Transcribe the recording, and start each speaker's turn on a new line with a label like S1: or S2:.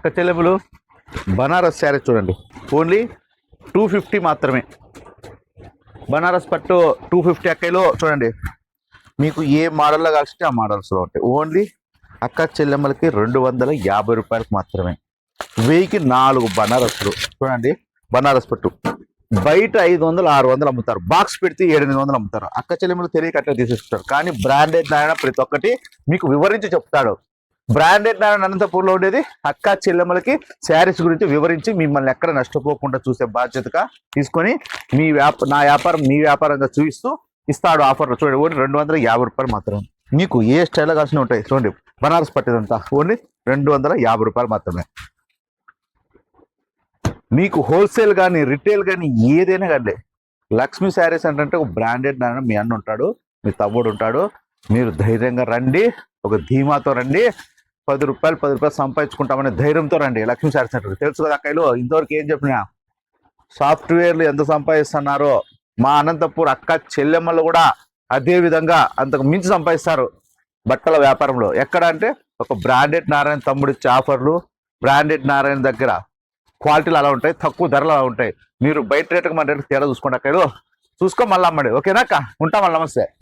S1: అక్క చెల్లెములు బనారస్ శారీ చూడండి, ఓన్లీ 250 మాత్రమే. బనారస్ పట్టు 250 అక్కలో చూడండి, మీకు ఏ మోడల్లో కాల్సింటే ఆ మోడల్స్లో ఉంటాయి. ఓన్లీ అక్క చెల్లెమ్మలకి 250 రూపాయలకు మాత్రమే. 1000కి 4 బనారస్లు చూడండి. బనారస్ పట్టు బయట 500 600 అమ్ముతారు, బాక్స్ పెడితే 700 అమ్ముతారు. అక్క చెల్లెమ్మలు తెలియక అట్లా తీసేస్తారు. కానీ బ్రాండెడ్ నారాయణ ప్రతి ఒక్కటి మీకు వివరించి చెప్తాడు. బ్రాండెడ్ నారాయణ అనంతపూర్లో ఉండేది అక్క చెల్లెమ్మలకి శారీస్ గురించి వివరించి మిమ్మల్ని ఎక్కడ నష్టపోకుండా చూసే బాధ్యతగా తీసుకొని నా వ్యాపారం మీ వ్యాపారంగా చూపిస్తూ ఇస్తాడు ఆఫర్లు. చూడండి, ఓన్లీ 250 రూపాయలు మాత్రమే. మీకు ఏ స్టైల్లో కాల్సిన ఉంటాయి చూడండి. బనారస్ పట్టేదంతా ఓన్లీ 250 రూపాయలు మాత్రమే. మీకు హోల్సేల్ కానీ రిటైల్ కానీ ఏదైనా కానీ లక్ష్మీ శారీస్ అంటే ఒక బ్రాండెడ్ నాన్న మీ అన్న ఉంటాడు, మీ తమ్ముడు ఉంటాడు. మీరు ధైర్యంగా రండి, ఒక ధీమాతో రండి. 10 రూపాయలు సంపాదించుకుంటామనే ధైర్యంతో రండి. లక్ష్మీ శారీస్ సెంటర్ తెలుసు కదా అక్కలు. ఇంతవరకు ఏం చెప్పినా సాఫ్ట్వేర్లు ఎంత సంపాదిస్తున్నారో మా అనంతపూర్ అక్క చెల్లెమ్మలు కూడా అదే విధంగా అంతకు మించి సంపాదిస్తారు బట్టల వ్యాపారంలో. ఎక్కడ అంటే ఒక బ్రాండెడ్ నారాయణ తమ్ముడు ఇచ్చే ఆఫర్లు, బ్రాండెడ్ నారాయణ దగ్గర క్వాలిటీలు అలా ఉంటాయి, తక్కువ ధరలు అలా ఉంటాయి. మీరు బయట రేటుకు మన రేటుకు తేడా చూసుకోండి అక్కలు. చూసుకో మళ్ళీ అమ్మండి. ఓకేనా అక్క? ఉంటాం మళ్ళీ. నమస్తే.